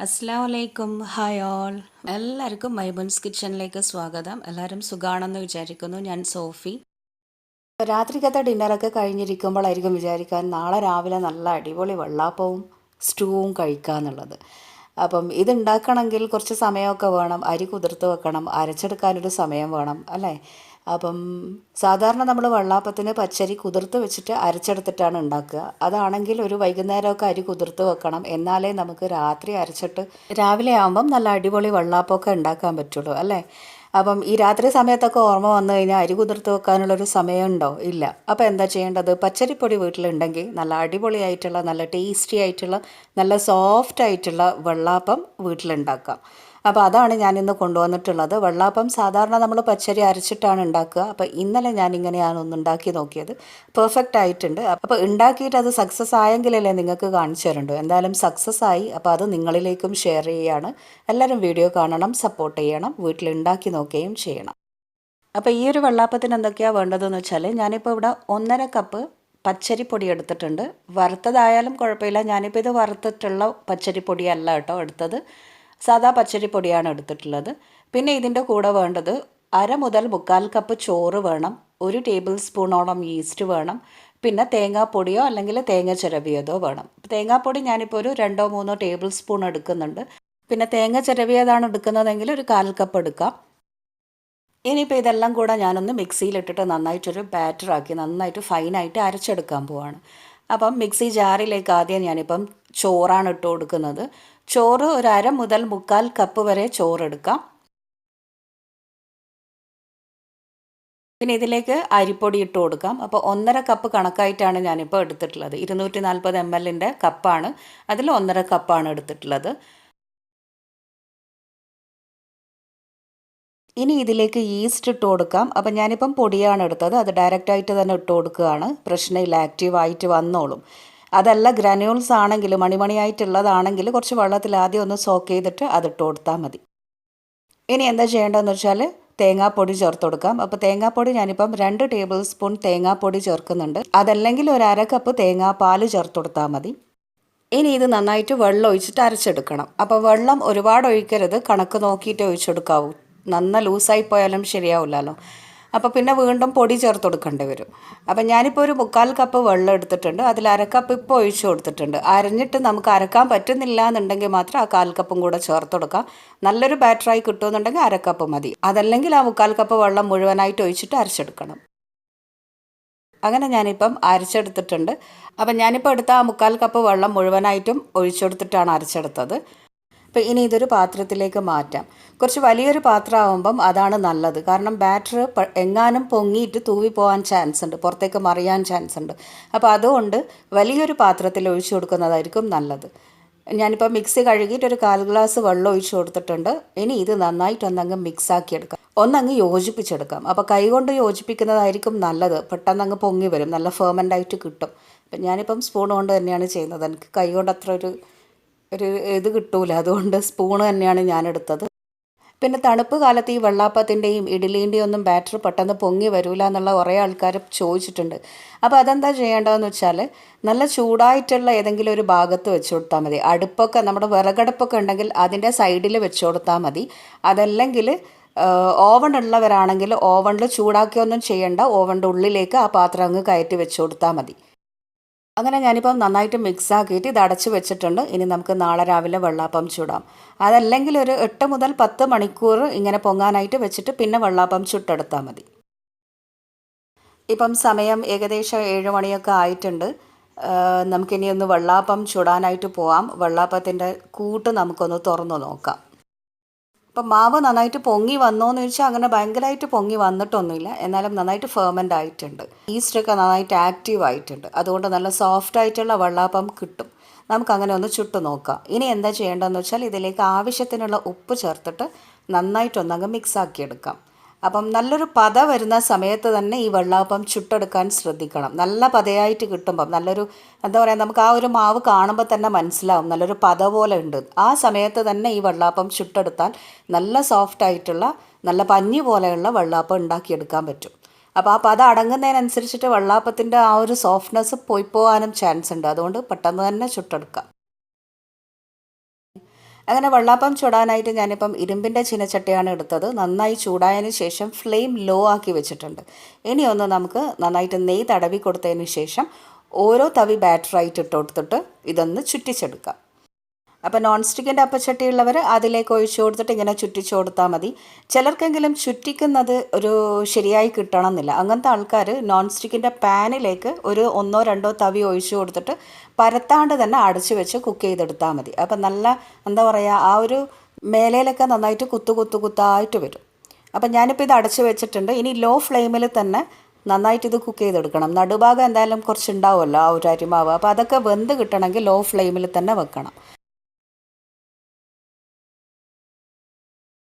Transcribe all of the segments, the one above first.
അസ്സലാമലൈക്കും hi all എല്ലാവർക്കും മൈമൂൺസ് കിച്ചണിലേക്ക് സ്വാഗതം. എല്ലാവരും സുഖാണെന്ന് വിചാരിക്കുന്നു. ഞാൻ സോഫി. രാത്രിക്കത്തെ ഡിന്നറൊക്കെ കഴിഞ്ഞിരിക്കുമ്പോഴായിരിക്കും വിചാരിക്കാൻ നാളെ രാവിലെ നല്ല അടിപൊളി വെള്ളാപ്പവും സ്റ്റൂവും കഴിക്കാന്നുള്ളത്. അപ്പം ഇതുണ്ടാക്കണമെങ്കിൽ കുറച്ച് സമയമൊക്കെ വേണം. അരി കുതിർത്ത് വെക്കണം, അരച്ചെടുക്കാനൊരു സമയം വേണം അല്ലേ. അപ്പം സാധാരണ നമ്മൾ വെള്ളാപ്പത്തിന് പച്ചരി കുതിർത്ത് വെച്ചിട്ട് അരച്ചെടുത്തിട്ടാണ് ഉണ്ടാക്കുക. അതാണെങ്കിൽ ഒരു വൈകുന്നേരമൊക്കെ അരി കുതിർത്ത് വെക്കണം, എന്നാലേ നമുക്ക് രാത്രി അരച്ചിട്ട് രാവിലെ ആകുമ്പം നല്ല അടിപൊളി വെള്ളാപ്പമൊക്കെ ഉണ്ടാക്കാൻ പറ്റുള്ളൂ അല്ലേ. അപ്പം ഈ രാത്രി സമയത്തൊക്കെ ഓർമ്മ വന്നു കഴിഞ്ഞാൽ അരി കുതിർത്ത് വെക്കാനുള്ളൊരു സമയമുണ്ടോ? ഇല്ല. അപ്പോൾ എന്താ ചെയ്യേണ്ടത്? പച്ചരിപ്പൊടി വീട്ടിലുണ്ടെങ്കിൽ നല്ല അടിപൊളിയായിട്ടുള്ള നല്ല ടേസ്റ്റി ആയിട്ടുള്ള നല്ല സോഫ്റ്റ് ആയിട്ടുള്ള വെള്ളാപ്പം വീട്ടിലുണ്ടാക്കാം. അപ്പോൾ അതാണ് ഞാനിന്ന് കൊണ്ടുവന്നിട്ടുള്ളത്. വെള്ളാപ്പം സാധാരണ നമ്മൾ പച്ചരി അരച്ചിട്ടാണ് ഉണ്ടാക്കുക. അപ്പോൾ ഇന്നലെ ഞാനിങ്ങനെയാണ് ഒന്ന് ഉണ്ടാക്കി നോക്കിയത്. പെർഫെക്റ്റ് ആയിട്ടുണ്ട്. അപ്പോൾ ഉണ്ടാക്കിയിട്ട് അത് സക്സസ് ആയെങ്കിലല്ലേ നിങ്ങൾക്ക് കാണിച്ചു തരണ്ടോ. എന്തായാലും സക്സസ് ആയി. അപ്പോൾ അത് നിങ്ങളിലേക്കും ഷെയർ ചെയ്യുകയാണ്. എല്ലാവരും വീഡിയോ കാണണം, സപ്പോർട്ട് ചെയ്യണം, വീട്ടിലുണ്ടാക്കി നോക്കുകയും ചെയ്യണം. അപ്പോൾ ഈ ഒരു വെള്ളാപ്പത്തിന് എന്തൊക്കെയാണ് വേണ്ടതെന്ന് വെച്ചാൽ ഞാനിപ്പോൾ ഇവിടെ 1.5 കപ്പ് പച്ചരിപ്പൊടി എടുത്തിട്ടുണ്ട്. വറുത്തതായാലും കുഴപ്പമില്ല. ഞാനിപ്പോൾ ഇത് വറുത്തിട്ടുള്ള പച്ചരിപ്പൊടിയല്ല കേട്ടോ എടുത്തത്, സാദാ പച്ചരിപ്പൊടിയാണ് എടുത്തിട്ടുള്ളത്. പിന്നെ ഇതിൻ്റെ കൂടെ വേണ്ടത് 1/2 മുതൽ 1/4 കപ്പ് ചോറ് വേണം, 1 ടേബിൾ സ്പൂണോളം ഈസ്റ്റ് വേണം, പിന്നെ തേങ്ങാപ്പൊടിയോ അല്ലെങ്കിൽ തേങ്ങ ചിരവിയതോ വേണം. തേങ്ങാപ്പൊടി ഞാനിപ്പോൾ ഒരു 2-3 ടേബിൾ സ്പൂൺ എടുക്കുന്നുണ്ട്. പിന്നെ തേങ്ങ ചിരവിയതാണ് എടുക്കുന്നതെങ്കിൽ ഒരു 1/4 കപ്പ് എടുക്കാം. ഇനിയിപ്പോൾ ഇതെല്ലാം കൂടെ ഞാനൊന്ന് മിക്സിയിലിട്ടിട്ട് നന്നായിട്ടൊരു ബാറ്ററാക്കി നന്നായിട്ട് ഫൈനായിട്ട് അരച്ചെടുക്കാൻ പോവാണ്. അപ്പം മിക്സി ജാറിലേക്ക് ആദ്യം ഞാനിപ്പം ചോറാണ് ഇട്ട് കൊടുക്കുന്നത്. ചോറ് ഒരു 1/2 മുതൽ 1/4 കപ്പ് വരെ ചോറെടുക്കാം. പിന്നെ ഇതിലേക്ക് അരിപ്പൊടി ഇട്ട് കൊടുക്കാം. അപ്പോൾ 1.5 കപ്പ് കണക്കായിട്ടാണ് ഞാനിപ്പോൾ എടുത്തിട്ടുള്ളത്. 240 ml കപ്പാണ്, അതിൽ 1.5 കപ്പാണ് എടുത്തിട്ടുള്ളത്. ഇനി ഇതിലേക്ക് ഈസ്റ്റ് ഇട്ട് കൊടുക്കാം. അപ്പം ഞാനിപ്പം പൊടിയാണ് എടുത്തത്, അത് ഡയറക്റ്റായിട്ട് തന്നെ ഇട്ട് കൊടുക്കുകയാണ്. പ്രശ്നമില്ല, ആക്റ്റീവായിട്ട് വന്നോളും. അതല്ല ഗ്രാനുവൽസ് ആണെങ്കിൽ മണിമണിയായിട്ടുള്ളതാണെങ്കിൽ കുറച്ച് വെള്ളത്തിൽ ആദ്യം ഒന്ന് സോക്ക് ചെയ്തിട്ട് അതിട്ട് കൊടുത്താൽ മതി. ഇനി എന്താ ചെയ്യേണ്ടതെന്ന് വെച്ചാൽ തേങ്ങാപ്പൊടി ചേർത്ത് കൊടുക്കാം. അപ്പോൾ തേങ്ങാപ്പൊടി ഞാനിപ്പം 2 ടേബിൾ സ്പൂൺ തേങ്ങാപ്പൊടി ചേർക്കുന്നുണ്ട്. അതല്ലെങ്കിൽ ഒരു 1/2 കപ്പ് തേങ്ങാപ്പാൽ ചേർത്ത് കൊടുത്താൽ മതി. ഇനി ഇത് നന്നായിട്ട് വെള്ളം ഒഴിച്ചിട്ട് അരച്ചെടുക്കണം. അപ്പോൾ വെള്ളം ഒരുപാട് ഒഴിക്കരുത്, കണക്ക് നോക്കിയിട്ട് ഒഴിച്ചെടുക്കാവൂ. നന്ന ലൂസായി പോയാലും ശരിയാവില്ലല്ലോ. അപ്പോൾ പിന്നെ വീണ്ടും പൊടി ചേർത്ത് കൊടുക്കേണ്ടി വരും. അപ്പം ഞാനിപ്പോൾ ഒരു 1/4 കപ്പ് വെള്ളം എടുത്തിട്ടുണ്ട്, അതിൽ 1/2 കപ്പ് ഇപ്പോൾ ഒഴിച്ചു കൊടുത്തിട്ടുണ്ട്. അരഞ്ഞിട്ട് നമുക്ക് അരക്കാൻ പറ്റുന്നില്ല എന്നുണ്ടെങ്കിൽ മാത്രം ആ 1/4 കപ്പും കൂടെ ചേർത്ത് കൊടുക്കാം. നല്ലൊരു ബാറ്ററായി കിട്ടുമെന്നുണ്ടെങ്കിൽ 1/2 കപ്പ് മതി. അതല്ലെങ്കിൽ ആ 1/4 കപ്പ് വെള്ളം മുഴുവനായിട്ട് ഒഴിച്ചിട്ട് അരച്ചെടുക്കണം. അങ്ങനെ ഞാനിപ്പം അരച്ചെടുത്തിട്ടുണ്ട്. അപ്പം ഞാനിപ്പോൾ എടുത്ത ആ 1/4 കപ്പ് വെള്ളം മുഴുവനായിട്ടും ഒഴിച്ചെടുത്തിട്ടാണ് അരച്ചെടുത്തത്. അപ്പോൾ ഇനി ഇതൊരു പാത്രത്തിലേക്ക് മാറ്റാം. കുറച്ച് വലിയൊരു പാത്രമാകുമ്പം അതാണ് നല്ലത്. കാരണം ബാറ്റർ എങ്ങാനും പൊങ്ങിയിട്ട് തൂവി പോകാൻ ചാൻസ് ഉണ്ട്, പുറത്തേക്ക് മറിയാൻ ചാൻസ് ഉണ്ട്. അപ്പോൾ അതുകൊണ്ട് വലിയൊരു പാത്രത്തിൽ ഒഴിച്ചു കൊടുക്കുന്നതായിരിക്കും നല്ലത്. ഞാനിപ്പോൾ മിക്സി കഴുകിയിട്ട് ഒരു 1/4 ഗ്ലാസ് വെള്ളം ഒഴിച്ചു കൊടുത്തിട്ടുണ്ട്. ഇനി ഇത് നന്നായിട്ടൊന്നങ്ങ് മിക്സാക്കി എടുക്കാം, ഒന്നങ്ങ് യോജിപ്പിച്ചെടുക്കാം. അപ്പോൾ കൈകൊണ്ട് യോജിപ്പിക്കുന്നതായിരിക്കും നല്ലത്. പെട്ടെന്നങ്ങ് പൊങ്ങി വരും, നല്ല ഫെർമെൻ്റായിട്ട് കിട്ടും. അപ്പം ഞാനിപ്പം സ്പൂൺ കൊണ്ട് തന്നെയാണ് ചെയ്യുന്നത്. എനിക്ക് കൈ കൊണ്ട് അത്ര ഒരു ഇത് കിട്ടൂല, അതുകൊണ്ട് സ്പൂണ് തന്നെയാണ് ഞാനെടുത്തത്. പിന്നെ തണുപ്പ് കാലത്ത് ഈ വെള്ളാപ്പത്തിൻ്റെയും ഇഡ്ഡലീൻ്റെയും ഒന്നും ബാറ്റർ പെട്ടെന്ന് പൊങ്ങി വരില്ല എന്നുള്ള കുറേ ആൾക്കാർ ചോദിച്ചിട്ടുണ്ട്. അപ്പോൾ അതെന്താ ചെയ്യേണ്ടതെന്ന് വെച്ചാൽ നല്ല ചൂടായിട്ടുള്ള ഏതെങ്കിലും ഒരു ഭാഗത്ത് വെച്ച് കൊടുത്താൽ മതി. അടുപ്പൊക്കെ നമ്മുടെ വിറകടുപ്പൊക്കെ ഉണ്ടെങ്കിൽ അതിൻ്റെ സൈഡിൽ വെച്ച് കൊടുത്താൽ മതി. അതല്ലെങ്കിൽ ഓവൺ ഉള്ളവരാണെങ്കിൽ ഓവണിൽ ചൂടാക്കിയൊന്നും ചെയ്യേണ്ട, ഓവണിൻ്റെ ഉള്ളിലേക്ക് ആ പാത്രം അങ്ങ് കയറ്റി വെച്ച് കൊടുത്താൽ മതി. അങ്ങനെ ഞാനിപ്പം നന്നായിട്ട് മിക്സ് ആക്കിയിട്ട് ഇത് അടച്ച് വെച്ചിട്ടുണ്ട്. ഇനി നമുക്ക് നാളെ രാവിലെ വെള്ളാപ്പം ചൂടാം. അതല്ലെങ്കിൽ ഒരു 8 മുതൽ 10 മണിക്കൂർ ഇങ്ങനെ പൊങ്ങാനായിട്ട് വെച്ചിട്ട് പിന്നെ വെള്ളാപ്പം ചുട്ടെടുത്താൽ മതി. ഇപ്പം സമയം ഏകദേശം 7 മണിയൊക്കെ ആയിട്ടുണ്ട്. നമുക്കിനി ഒന്ന് വെള്ളാപ്പം ചുടാനായിട്ട് പോവാം. വെള്ളാപ്പത്തിൻ്റെ കൂട്ട് നമുക്കൊന്ന് തുറന്നു നോക്കാം. അപ്പം മാവ് നന്നായിട്ട് പൊങ്ങി വന്നോന്ന് ചോദിച്ചാൽ അങ്ങനെ ഭയങ്കരമായിട്ട് പൊങ്ങി വന്നിട്ടൊന്നുമില്ല, എന്നാലും നന്നായിട്ട് ഫെർമെൻ്റ് ആയിട്ടുണ്ട്. ഈസ്റ്റൊക്കെ നന്നായിട്ട് ആക്റ്റീവ് ആയിട്ടുണ്ട്. അതുകൊണ്ട് നല്ല സോഫ്റ്റ് ആയിട്ടുള്ള വെള്ളാപ്പം കിട്ടും. നമുക്കങ്ങനെ ഒന്ന് ചുട്ട് നോക്കാം. ഇനി എന്താ ചെയ്യേണ്ടതെന്ന് വെച്ചാൽ ഇതിലേക്ക് ആവശ്യത്തിനുള്ള ഉപ്പ് ചേർത്തിട്ട് നന്നായിട്ടൊന്നങ്ങ് മിക്സാക്കി എടുക്കാം. അപ്പം നല്ലൊരു പത വരുന്ന സമയത്ത് തന്നെ ഈ വെള്ളാപ്പം ചുട്ടെടുക്കാൻ ശ്രദ്ധിക്കണം. നല്ല പതയായിട്ട് കിട്ടുമ്പം നല്ലൊരു എന്താ പറയുക, നമുക്ക് ആ ഒരു മാവ് കാണുമ്പോൾ തന്നെ മനസ്സിലാവും നല്ലൊരു പത പോലെ ഉണ്ട്. ആ സമയത്ത് തന്നെ ഈ വെള്ളാപ്പം ചുട്ടെടുത്താൽ നല്ല സോഫ്റ്റായിട്ടുള്ള നല്ല പഞ്ഞി പോലെയുള്ള വെള്ളാപ്പം ഉണ്ടാക്കിയെടുക്കാൻ പറ്റും. അപ്പോൾ ആ പത അടങ്ങുന്നതിനനുസരിച്ചിട്ട് വെള്ളാപ്പത്തിൻ്റെ ആ ഒരു സോഫ്റ്റ്നെസ് പോയി പോകാനും ചാൻസ് ഉണ്ട്. അതുകൊണ്ട് പെട്ടെന്ന് തന്നെ ചുട്ടെടുക്കാം. അങ്ങനെ വെള്ളാപ്പം ചുടാനായിട്ട് ഞാനിപ്പം ഇരുമ്പിൻ്റെ ചീനച്ചട്ടിയാണ് എടുത്തത്. നന്നായി ചൂടായതിന് ശേഷം ഫ്ലെയിം ലോ ആക്കി വെച്ചിട്ടുണ്ട്. ഇനി ഒന്ന് നമുക്ക് നന്നായിട്ട് നെയ്യ് തടവി കൊടുത്തതിന് ശേഷം ഓരോ തവി ബാറ്ററായിട്ട് ഇട്ട് കൊടുത്തിട്ട് ഇതൊന്ന് ചുറ്റിച്ചെടുക്കാം. അപ്പോൾ നോൺ സ്റ്റിക്കിൻ്റെ അപ്പച്ചട്ടി ഉള്ളവർ അതിലേക്ക് ഒഴിച്ചു കൊടുത്തിട്ട് ഇങ്ങനെ ചുറ്റിച്ചു കൊടുത്താൽ മതി. ചിലർക്കെങ്കിലും ചുറ്റിക്കുന്നത് ഒരു ശരിയായി കിട്ടണം എന്നില്ല. അങ്ങനത്തെ ആൾക്കാർ നോൺ സ്റ്റിക്കിൻ്റെ പാനിലേക്ക് ഒരു 1-2 തവി ഒഴിച്ചു കൊടുത്തിട്ട് പരത്താണ്ട് തന്നെ അടച്ചു വെച്ച് കുക്ക് ചെയ്തെടുത്താൽ മതി. അപ്പം നല്ല എന്താ പറയുക, ആ ഒരു മേലയിലൊക്കെ നന്നായിട്ട് കുത്തായിട്ട് വരും. അപ്പം ഞാനിപ്പോൾ ഇത് അടച്ചു വെച്ചിട്ടുണ്ട്. ഇനി ലോ ഫ്ലെയിമിൽ തന്നെ നന്നായിട്ട് ഇത് കുക്ക് ചെയ്തെടുക്കണം. നടുഭാഗം എന്തായാലും കുറച്ചുണ്ടാവുമല്ലോ ആ ഒരു അരിമാവ്. അപ്പോൾ അതൊക്കെ വെന്ത് കിട്ടണമെങ്കിൽ ലോ ഫ്ലെയിമിൽ തന്നെ വെക്കണം.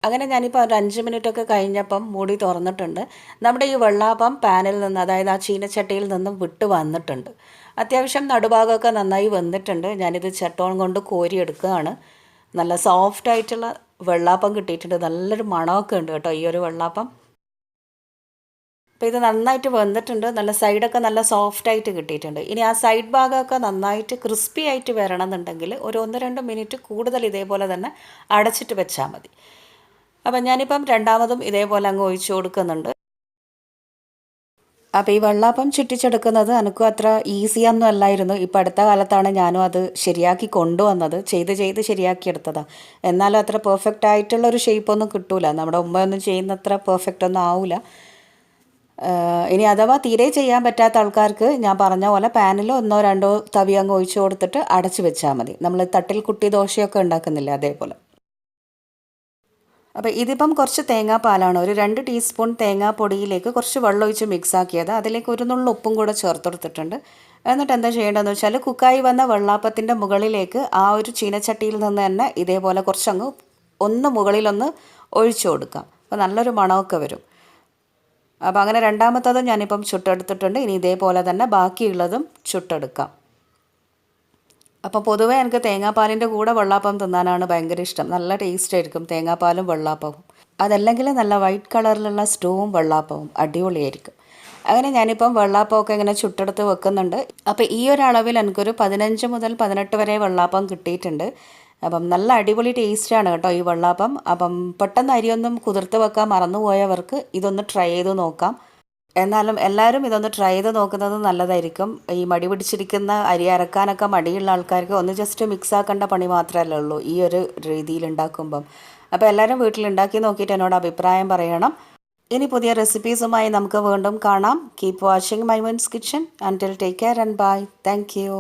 അങ്ങനെ ഞാനിപ്പോൾ ഒരു 5 മിനിറ്റൊക്കെ കഴിഞ്ഞപ്പം മൂടി തുറന്നിട്ടുണ്ട്. നമ്മുടെ ഈ വെള്ളാപ്പം പാനിൽ നിന്ന്, അതായത് ആ ചീനച്ചട്ടിയിൽ നിന്നും വിട്ട് വന്നിട്ടുണ്ട്. അത്യാവശ്യം നടുഭാഗമൊക്കെ നന്നായി വെന്തിട്ടുണ്ട്. ഞാനിത് ചട്ടോൺ കൊണ്ട് കോരിയെടുക്കുകയാണ്. നല്ല സോഫ്റ്റായിട്ടുള്ള വെള്ളാപ്പം കിട്ടിയിട്ടുണ്ട്. നല്ലൊരു മണമൊക്കെ ഉണ്ട് കേട്ടോ ഈ ഒരു വെള്ളാപ്പം. അപ്പോൾ ഇത് നന്നായിട്ട് വെന്തിട്ടുണ്ട്. നല്ല സൈഡൊക്കെ നല്ല സോഫ്റ്റായിട്ട് കിട്ടിയിട്ടുണ്ട്. ഇനി ആ സൈഡ് ഭാഗമൊക്കെ നന്നായിട്ട് ക്രിസ്പി ആയിട്ട് വരണമെന്നുണ്ടെങ്കിൽ ഒരു 1-2 മിനിറ്റ് കൂടുതൽ ഇതേപോലെ തന്നെ അടച്ചിട്ട് വെച്ചാൽ മതി. അപ്പം ഞാനിപ്പം രണ്ടാമതും ഇതേപോലെ അങ്ങ് ഒഴിച്ചു കൊടുക്കുന്നുണ്ട്. അപ്പോൾ ഈ വെള്ളാപ്പം ചുറ്റിച്ചെടുക്കുന്നത് എനിക്കും അത്ര ഈസിയൊന്നും അല്ലായിരുന്നു. ഇപ്പം അടുത്ത കാലത്താണ് ഞാനും അത് ശരിയാക്കി കൊണ്ടുവന്നത്. ചെയ്ത് ശരിയാക്കിയെടുത്തതാണ്. എന്നാലും അത്ര പെർഫെക്റ്റ് ആയിട്ടുള്ളൊരു ഷേപ്പൊന്നും കിട്ടൂല. നമ്മുടെ ഉമ്മയൊന്നും ചെയ്യുന്നത്ര പെർഫെക്റ്റ് ഒന്നും ആവില്ല. ഇനി അഥവാ തീരെ ചെയ്യാൻ പറ്റാത്ത ആൾക്കാർക്ക് ഞാൻ പറഞ്ഞ പോലെ പാനിൽ 1-2 തവി അങ്ങ് ഒഴിച്ചു കൊടുത്തിട്ട് അടച്ചു വെച്ചാൽ മതി. നമ്മൾ തട്ടിൽ കുട്ടി ദോശയൊക്കെ ഉണ്ടാക്കുന്നില്ല അതേപോലെ. അപ്പോൾ ഇതിപ്പം കുറച്ച് തേങ്ങാപ്പാലാണ്. ഒരു 2 ടീസ്പൂൺ തേങ്ങാപ്പൊടിയിലേക്ക് കുറച്ച് വെള്ളം ഒഴിച്ച് മിക്സ് ആക്കിയത്. അതിലേക്ക് ഒരു നുള്ളു ഉപ്പും കൂടെ ചേർത്ത് കൊടുത്തിട്ടുണ്ട്. എന്നിട്ട് എന്താ ചെയ്യേണ്ടതെന്ന് വെച്ചാൽ കുക്കായി വന്ന വെള്ളാപ്പത്തിൻ്റെ മുകളിലേക്ക് ആ ഒരു ചീനച്ചട്ടിയിൽ നിന്ന് തന്നെ ഇതേപോലെ കുറച്ചങ്ങ് മുകളിലൊന്ന് ഒഴിച്ചു കൊടുക്കാം. അപ്പോൾ നല്ലൊരു മണമൊക്കെ വരും. അപ്പോൾ അങ്ങനെ രണ്ടാമത്തതും ഞാനിപ്പം ചുട്ടെടുത്തിട്ടുണ്ട്. ഇനി ഇതേപോലെ തന്നെ ബാക്കിയുള്ളതും ചുട്ടെടുക്കാം. അപ്പോൾ പൊതുവേ എനിക്ക് തേങ്ങാപ്പാലിൻ്റെ കൂടെ വെള്ളാപ്പം തിന്നാനാണ് ഭയങ്കര ഇഷ്ടം. നല്ല ടേസ്റ്റ് ആയിരിക്കും തേങ്ങാപ്പാലും വെള്ളാപ്പവും. അതല്ലെങ്കിൽ നല്ല വൈറ്റ് കളറിലുള്ള സ്റ്റൂവും വെള്ളാപ്പവും അടിപൊളിയായിരിക്കും. അങ്ങനെ ഞാനിപ്പം വെള്ളാപ്പമൊക്കെ ഇങ്ങനെ ചുട്ടെടുത്ത് വെക്കുന്നുണ്ട്. അപ്പോൾ ഈ ഒരു അളവിൽ എനിക്കൊരു 15 മുതൽ 18 വരെ വെള്ളാപ്പം കിട്ടിയിട്ടുണ്ട്. അപ്പം നല്ല അടിപൊളി ടേസ്റ്റാണ് കേട്ടോ ഈ വെള്ളാപ്പം. അപ്പം പെട്ടെന്ന് അരിയൊന്നും കുതിർത്ത് വെക്കാൻ മറന്നുപോയവർക്ക് ഇതൊന്ന് ട്രൈ ചെയ്ത് നോക്കാം. എന്നാലും എല്ലാവരും ഇതൊന്ന് ട്രൈ ചെയ്ത് നോക്കുന്നത് നല്ലതായിരിക്കും. ഈ മടി പിടിച്ചിരിക്കുന്ന അരി അരക്കാനൊക്കെ മടിയുള്ള ആൾക്കാർക്ക് ഒന്ന് ജസ്റ്റ് മിക്സ് ആക്കേണ്ട പണി മാത്രമല്ലേ ഉള്ളൂ ഈ ഒരു രീതിയിൽ ഉണ്ടാക്കുമ്പം. അപ്പോൾ എല്ലാവരും വീട്ടിലുണ്ടാക്കി നോക്കിയിട്ട് എന്നോട് അഭിപ്രായം പറയണം. ഇനി പുതിയ റെസിപ്പീസുമായി നമുക്ക് വീണ്ടും കാണാം. Keep watching Maimoon's kitchen. Until take care and bye. Thank U.